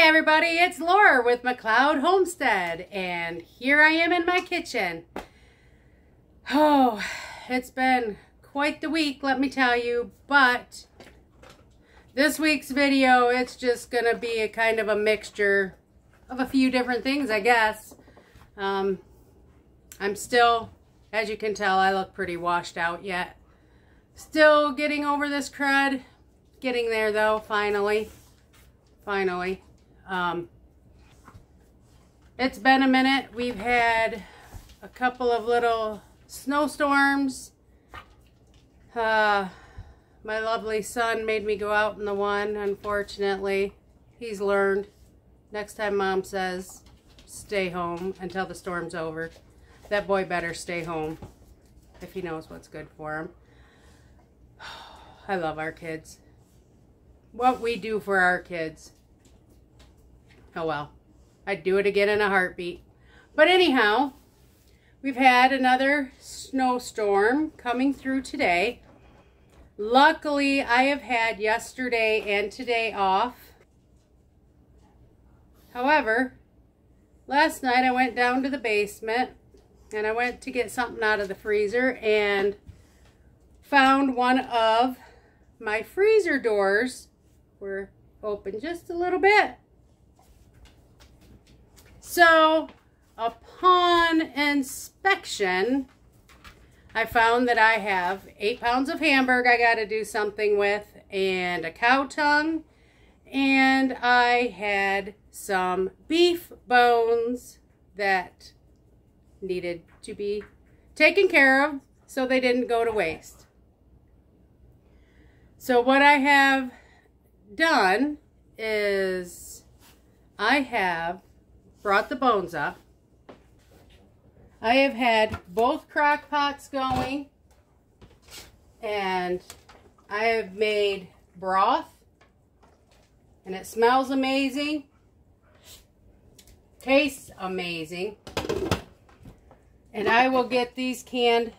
everybody, it's Laura with McLeod Homestead, and here I am in my kitchen. Oh, it's been quite the week, let me tell you, but this week's video, it's just gonna be a kind of a mixture of a few different things, I guess. I'm still, as you can tell, I look pretty washed out yet. Still getting over this crud. Getting there though, finally. It's been a minute. We've had a couple of little snowstorms. My lovely son made me go out in the one, unfortunately. He's learned. Next time Mom says, stay home until the storm's over. That boy better stay home if he knows what's good for him. I love our kids. What we do for our kids. Oh well. I'd do it again in a heartbeat. But anyhow, we've had another snowstorm coming through today. Luckily, I have had yesterday and today off. However, last night I went down to the basement and I went to get something out of the freezer and found one of my freezer doors were open just a little bit. So upon inspection, I found that I have 8 pounds of hamburger I got to do something with, and a cow tongue, and I had some beef bones that needed to be taken care of so they didn't go to waste. So what I have done is I have brought the bones up. I have had both crock pots going, and I have made broth, and it smells amazing, tastes amazing, and I will get these canned.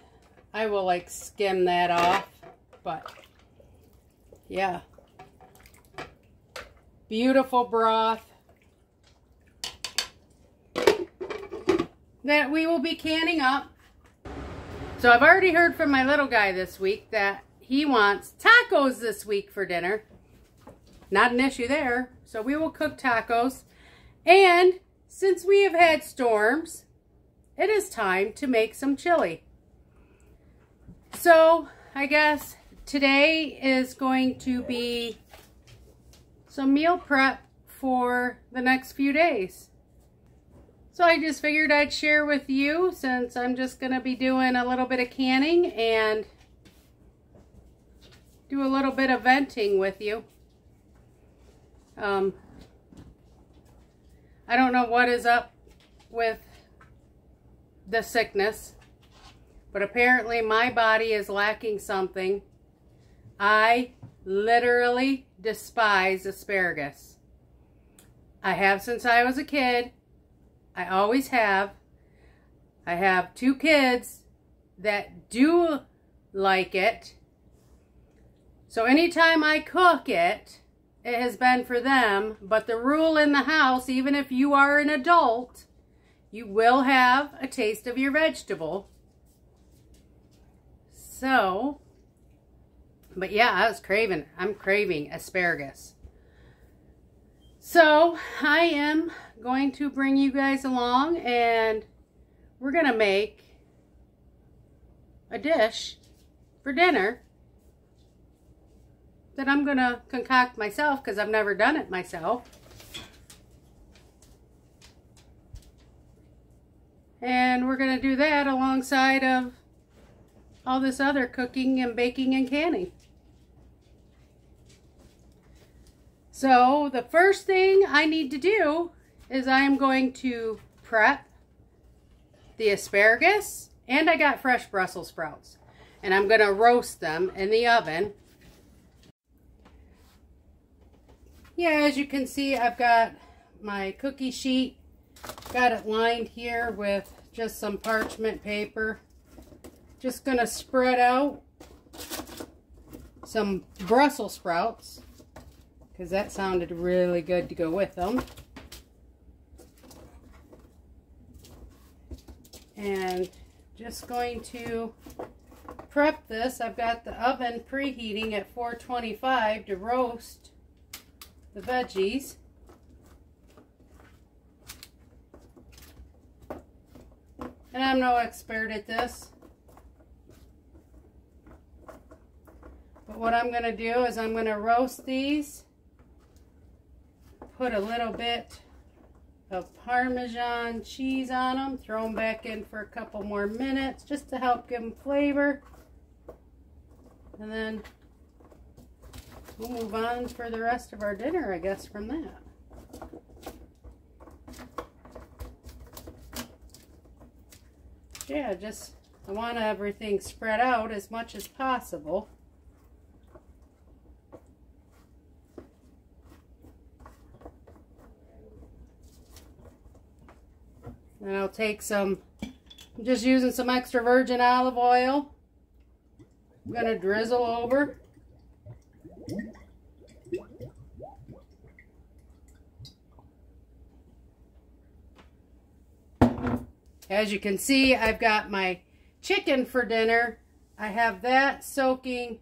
I will like skim that off, but yeah, beautiful broth that we will be canning up. So I've already heard from my little guy this week that he wants tacos this week for dinner. Not an issue there. So we will cook tacos. And since we have had storms, it is time to make some chili. So I guess today is going to be some meal prep for the next few days. So I just figured I'd share with you, since I'm just going to be doing a little bit of canning and do a little bit of venting with you. I don't know what is up with the sickness, but apparently my body is lacking something. I literally despise asparagus. I have since I was a kid. I always have. I have 2 kids that do like it. So anytime I cook it, it has been for them. But the rule in the house, even if you are an adult, you will have a taste of your vegetable. So, but yeah, I'm craving asparagus. So I am going to bring you guys along, and we're going to make a dish for dinner that I'm going to concoct myself because I've never done it myself. And we're going to do that alongside of all this other cooking and baking and canning. So the first thing I need to do is I am going to prep the asparagus, and I got fresh Brussels sprouts, and I'm going to roast them in the oven. Yeah, as you can see, I've got my cookie sheet, got it lined here with just some parchment paper. Just going to spread out some Brussels sprouts, because that sounded really good to go with them. And just going to prep this. I've got the oven preheating at 425 to roast the veggies. And I'm no expert at this. But what I'm going to do is I'm going to roast these. Put a little bit of Parmesan cheese on them. Throw them back in for a couple more minutes just to help give them flavor. And then we'll move on for the rest of our dinner, I guess, from that. Yeah, just I want everything spread out as much as possible. And I'll take some, I'm just using some extra virgin olive oil. I'm going to drizzle over. As you can see, I've got my chicken for dinner. I have that soaking.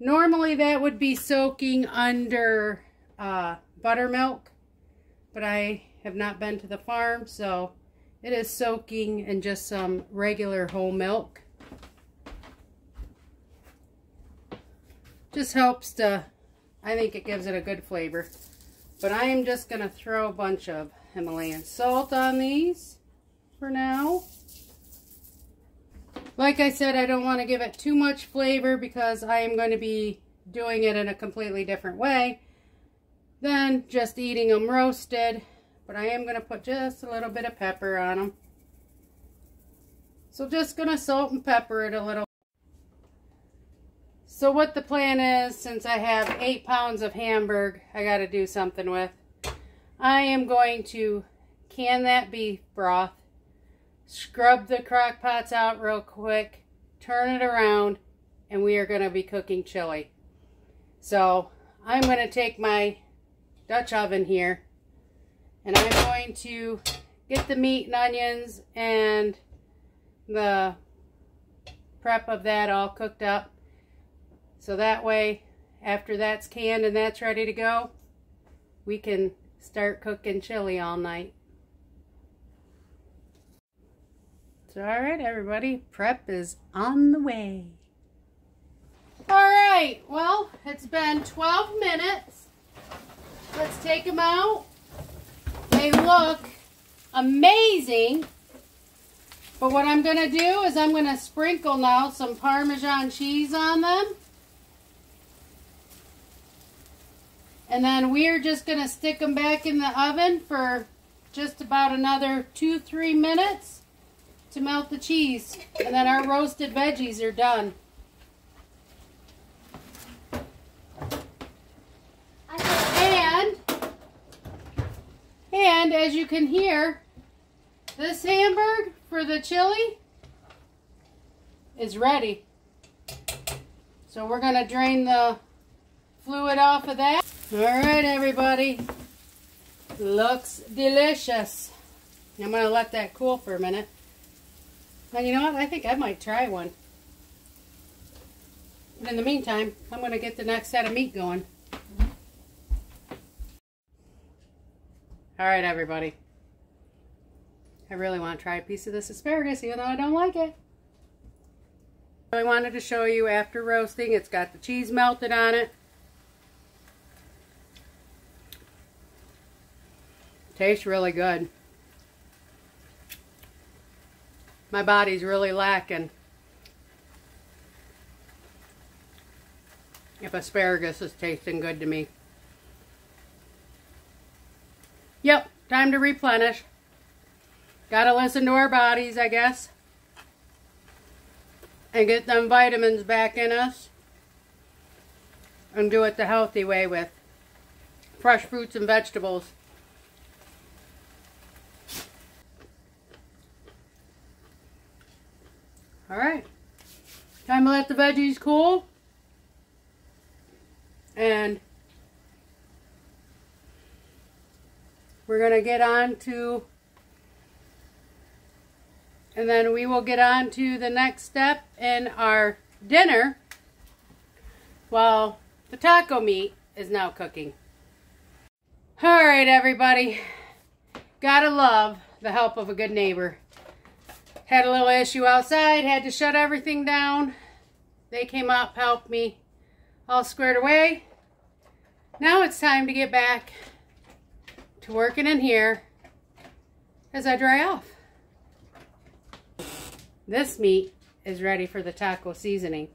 Normally that would be soaking under buttermilk, but I have not been to the farm, so it is soaking in just some regular whole milk. Just helps to, I think it gives it a good flavor. But I am just going to throw a bunch of Himalayan salt on these for now. Like I said, I don't want to give it too much flavor because I am going to be doing it in a completely different way than just eating them roasted. But I am going to put just a little bit of pepper on them. So just going to salt and pepper it a little. So what the plan is, since I have 8 pounds of Hamburg I got to do something with, I am going to can that beef broth, scrub the crock pots out real quick, turn it around, and we are going to be cooking chili. So I'm going to take my Dutch oven here, and I'm going to get the meat and onions and the prep of that all cooked up. So that way, after that's canned and that's ready to go, we can start cooking chili all night. So, alright everybody, prep is on the way. Alright, well, it's been 12 minutes. Let's take them out. They look amazing. But what I'm going to do is I'm going to sprinkle now some Parmesan cheese on them. And then we're just going to stick them back in the oven for just about another 2-3 minutes to melt the cheese. And then our roasted veggies are done. And as you can hear, this Hamburg for the chili is ready. So we're going to drain the fluid off of that. Alright everybody, looks delicious. I'm going to let that cool for a minute. And you know what, I think I might try one. But in the meantime, I'm going to get the next set of meat going. Alright everybody, I really want to try a piece of this asparagus even though I don't like it. I wanted to show you after roasting. It's got the cheese melted on it. Tastes really good. My body's really lacking if asparagus is tasting good to me. Yep, time to replenish. Gotta listen to our bodies, I guess. And get them vitamins back in us. And do it the healthy way with fresh fruits and vegetables. Alright. Time to let the veggies cool. And we're going to get on to, and then we will get on to the next step in our dinner while the taco meat is now cooking. Alright everybody, gotta love the help of a good neighbor. Had a little issue outside, had to shut everything down. They came up, helped me, all squared away. Now it's time to get back to working in here as I dry off. This meat is ready for the taco seasoning.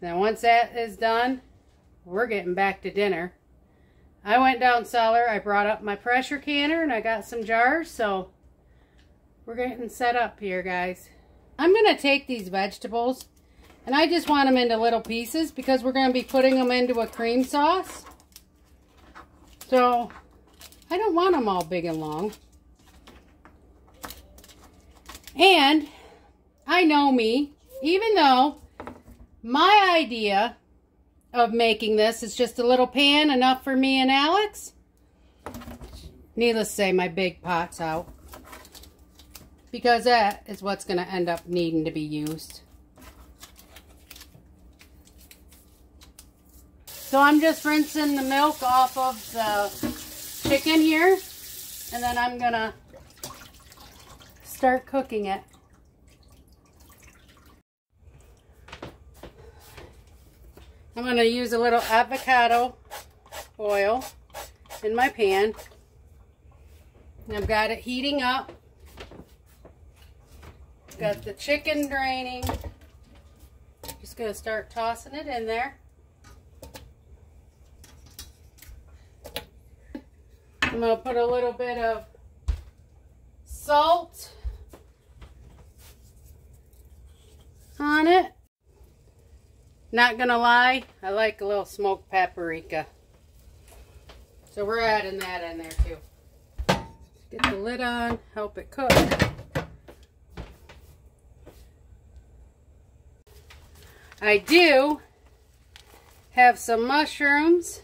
Now once that is done, we're getting back to dinner. I went down cellar, I brought up my pressure canner and I got some jars, so we're getting set up here, guys. I'm going to take these vegetables and I just want them into little pieces because we're going to be putting them into a cream sauce. So I don't want them all big and long. And I know me, even though my idea of making this is just a little pan, enough for me and Alex. Needless to say, my big pot's out. Because that is what's going to end up needing to be used. So I'm just rinsing the milk off of the chicken here. And then I'm going to start cooking it. I'm going to use a little avocado oil in my pan. And I've got it heating up. Got the chicken draining. Just going to start tossing it in there. I'm going to put a little bit of salt on it. Not gonna lie, I like a little smoked paprika. So we're adding that in there too. Get the lid on, help it cook. I do have some mushrooms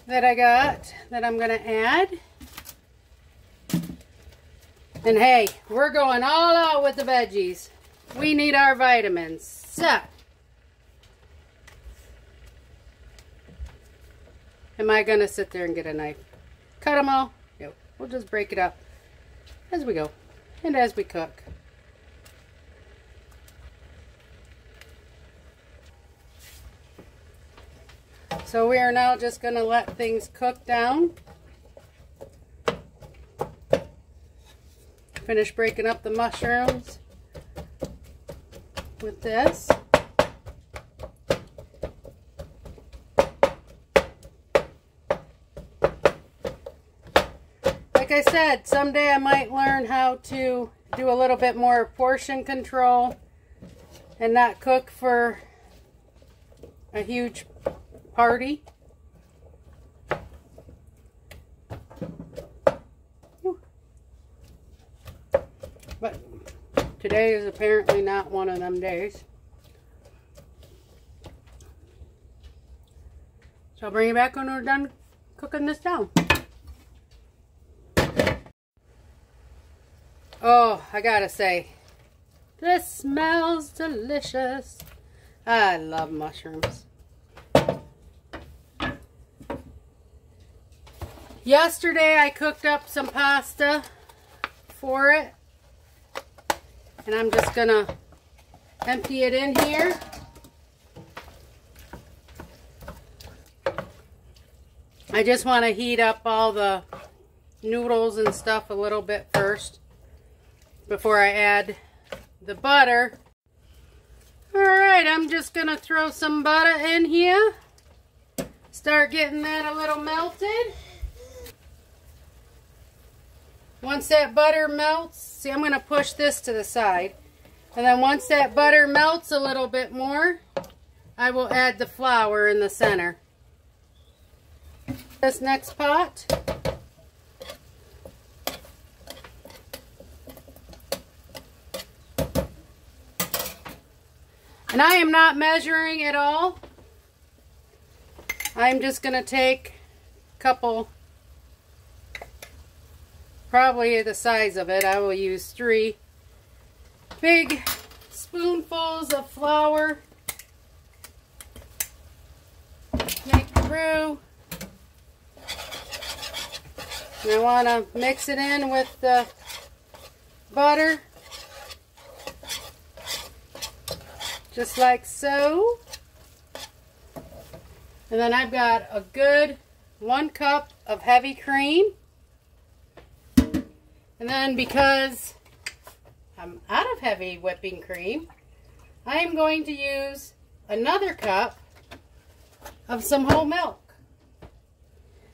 that I got that I'm gonna add. And hey, we're going all out with the veggies. We need our vitamins. So, am I going to sit there and get a knife? Cut them all? Nope. We'll just break it up as we go and as we cook. So we are now just going to let things cook down. Finish breaking up the mushrooms with this. Like I said, someday I might learn how to do a little bit more portion control and not cook for a huge party. But today is apparently not one of them days. So I'll bring you back when we're done cooking this down. Oh, I gotta say, this smells delicious. I love mushrooms. Yesterday I cooked up some pasta for it. And I'm just gonna empty it in here. I just want to heat up all the noodles and stuff a little bit first before I add the butter. Alright, I'm just gonna throw some butter in here. Start getting that a little melted. Once that butter melts, see, I'm going to push this to the side. And then once that butter melts a little bit more, I will add the flour in the center. This next pot. And I am not measuring at all. I'm just going to take a couple probably the size of it. I will use 3 big spoonfuls of flour. Make the roux. And I want to mix it in with the butter. Just like so. And then I've got a good 1 cup of heavy cream. And then because I'm out of heavy whipping cream, I am going to use another cup of some whole milk.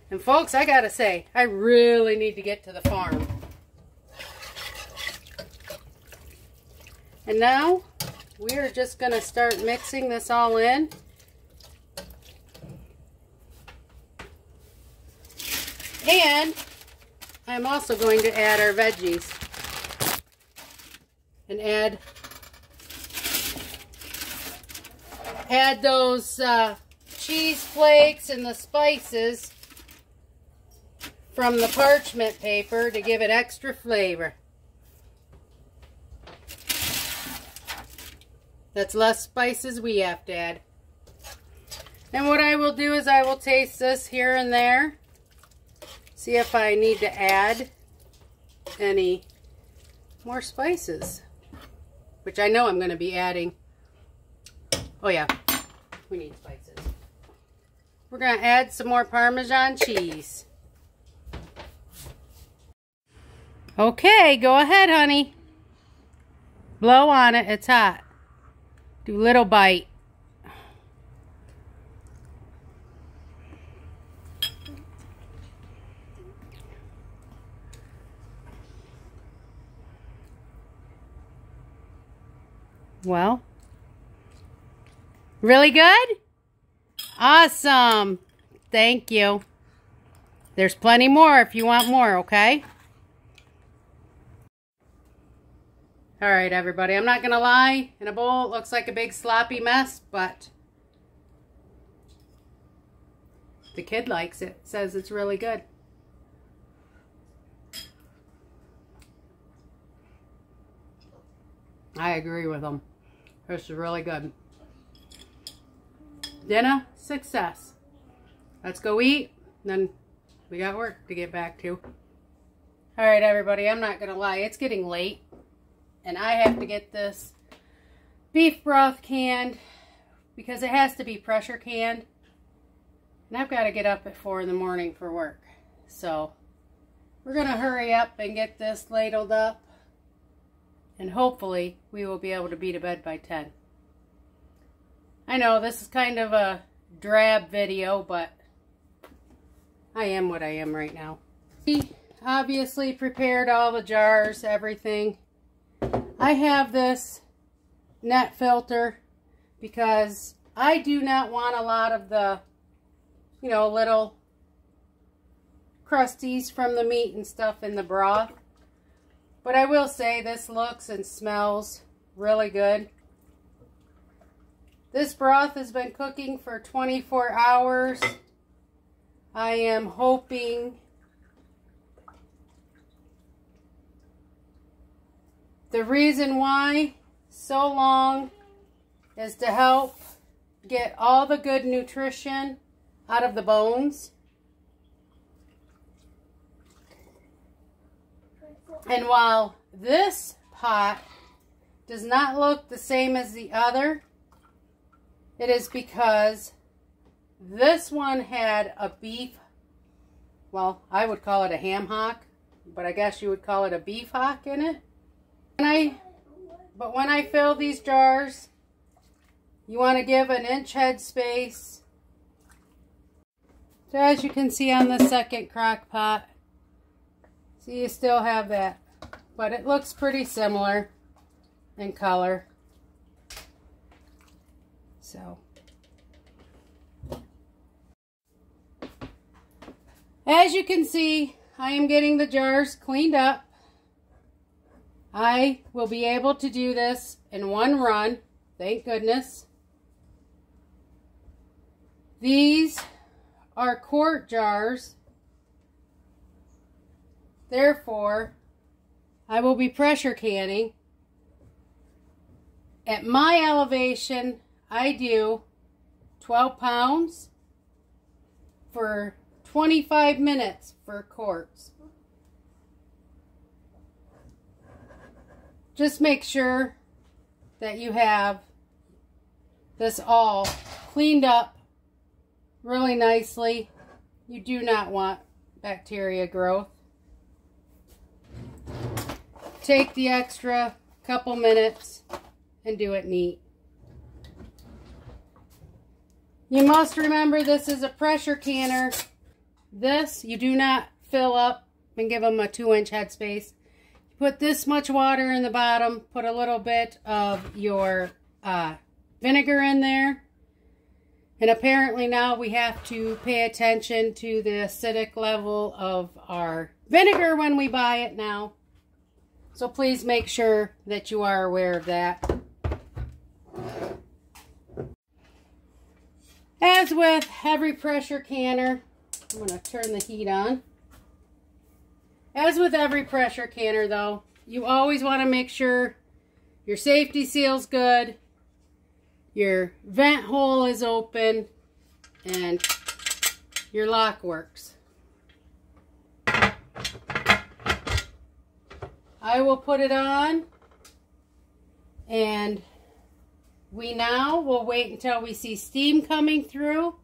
And folks, I gotta say, I really need to get to the farm. And now we are just gonna start mixing this all in. And I'm also going to add our veggies. And add those cheese flakes and the spices from the parchment paper to give it extra flavor. That's less spices we have to add. And what I will do is I will taste this here and there. See if I need to add any more spices. Which I know I'm going to be adding. Oh yeah, we need spices. We're going to add some more Parmesan cheese. Okay, go ahead, honey. Blow on it, it's hot. Do a little bite. Well, really good? Awesome. Thank you. There's plenty more if you want more, okay? All right, everybody. I'm not going to lie. In a bowl, it looks like a big sloppy mess, but the kid likes it. Says it's really good. I agree with them. This is really good. Dinner, success. Let's go eat. Then we got work to get back to. All right, everybody. I'm not going to lie. It's getting late. And I have to get this beef broth canned because it has to be pressure canned. And I've got to get up at 4 in the morning for work. So we're going to hurry up and get this ladled up. And hopefully we will be able to be to bed by 10. I know this is kind of a drab video, but I am what I am right now. We obviously prepared all the jars, everything. I have this net filter because I do not want a lot of the, you know, little crusties from the meat and stuff in the broth. But I will say this looks and smells really good. This broth has been cooking for 24 hours. I am hoping the reason why so long is to help get all the good nutrition out of the bones. And while this pot does not look the same as the other, it is because this one had a beef, well, I would call it a ham hock, but I guess you would call it a beef hock in it. But when I fill these jars, you want to give an inch head space. So as you can see on the second crock pot, see, you still have that, but it looks pretty similar in color. So, as you can see, I am getting the jars cleaned up. I will be able to do this in one run, thank goodness. These are quart jars. Therefore, I will be pressure canning. At my elevation, I do 12 pounds for 25 minutes for quarts. Just make sure that you have this all cleaned up really nicely. You do not want bacteria growth. Take the extra couple minutes and do it neat. You must remember this is a pressure canner. This you do not fill up and give them a 2-inch headspace. Put this much water in the bottom, put a little bit of your vinegar in there. And apparently now we have to pay attention to the acidic level of our vinegar when we buy it now. So please make sure that you are aware of that. As with every pressure canner, I'm going to turn the heat on. As with every pressure canner though, you always want to make sure your safety seal's good, your vent hole is open, and your lock works. I will put it on, and we now will wait until we see steam coming through.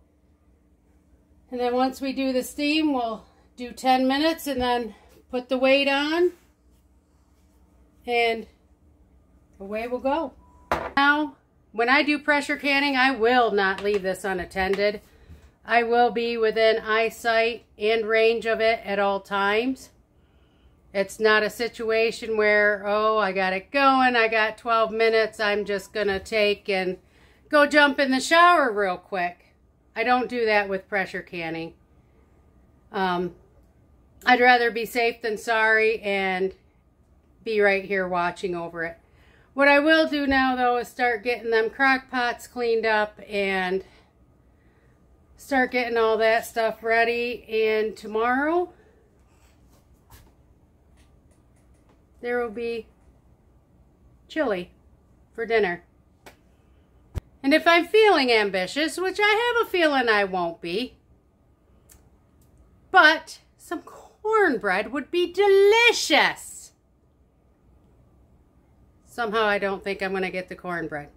And then once we do the steam, we'll do 10 minutes and then put the weight on, and away we'll go. Now, when I do pressure canning, I will not leave this unattended. I will be within eyesight and range of it at all times. It's not a situation where, oh, I got it going, I got 12 minutes, I'm just going to take and go jump in the shower real quick. I don't do that with pressure canning. I'd rather be safe than sorry and be right here watching over it. What I will do now, though, is start getting them crock pots cleaned up and start getting all that stuff ready. And tomorrow, there will be chili for dinner. And if I'm feeling ambitious, which I have a feeling I won't be, but some cornbread would be delicious. Somehow I don't think I'm going to get the cornbread,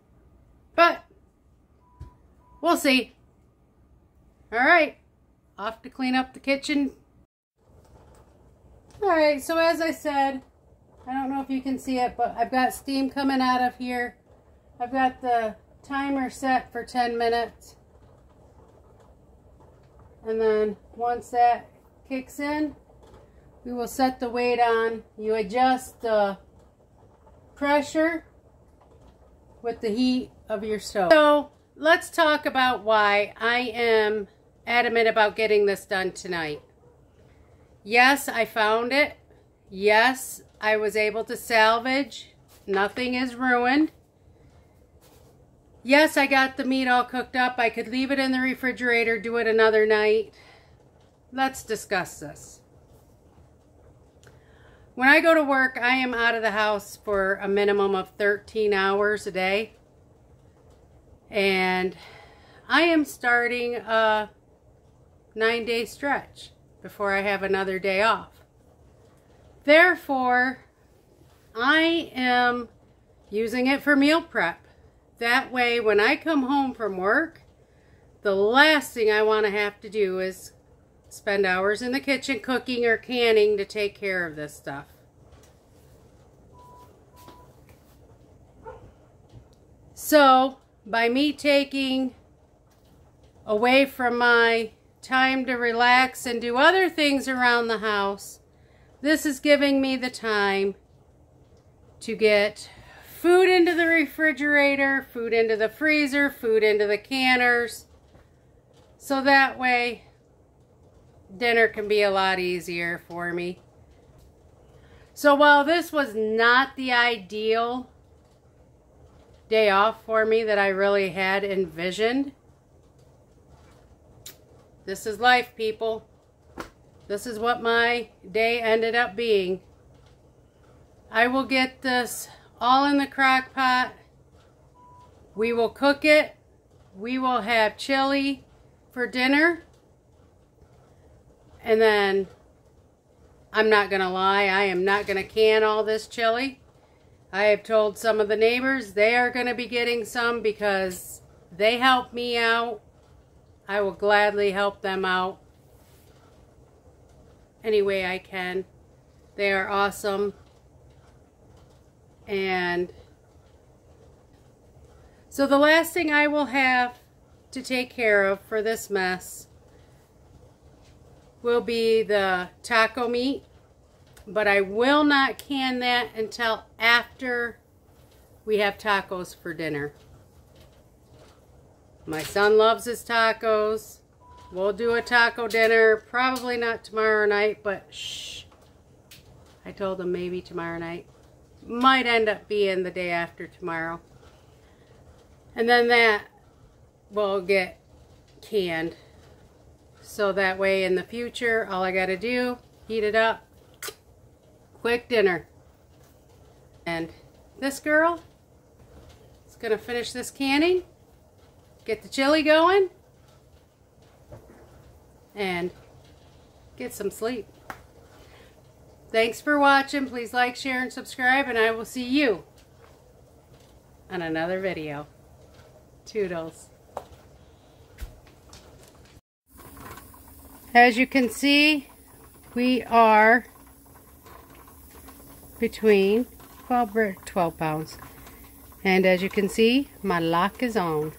but we'll see. All right, off to clean up the kitchen. All right, so as I said, I don't know if you can see it, but I've got steam coming out of here. I've got the timer set for 10 minutes. And then once that kicks in, we will set the weight on. You adjust the pressure with the heat of your stove. So let's talk about why I am adamant about getting this done tonight. Yes, I found it. Yes, I was able to salvage. Nothing is ruined. Yes, I got the meat all cooked up. I could leave it in the refrigerator, do it another night. Let's discuss this. When I go to work, I am out of the house for a minimum of 13 hours a day. And I am starting a 9-day stretch before I have another day off. Therefore, I am using it for meal prep. That way, when I come home from work, the last thing I want to have to do is spend hours in the kitchen cooking or canning to take care of this stuff. So, by me taking away from my time to relax and do other things around the house, this is giving me the time to get food into the refrigerator, food into the freezer, food into the canners, so that way dinner can be a lot easier for me. So while this was not the ideal day off for me that I really had envisioned, this is life, people. this is what my day ended up being. I will get this all in the crock pot. We will cook it. We will have chili for dinner. And then, I'm not going to lie, I am not going to can all this chili. I have told some of the neighbors they are going to be getting some because they help me out. I will gladly help them out any way I can. They are awesome. And so the last thing I will have to take care of for this mess will be the taco meat. But I will not can that until after we have tacos for dinner. My son loves his tacos. We'll do a taco dinner. Probably not tomorrow night, but shh. I told him maybe tomorrow night. Might end up being the day after tomorrow. And then that will get canned. So that way in the future, all I got to do, heat it up. Quick dinner. And this girl is going to finish this canning, get the chili going, and get some sleep. Thanks for watching. Please like, share, and subscribe, and I will see you on another video. Toodles. As you can see, we are between 12 pounds. And as you can see, my lock is on.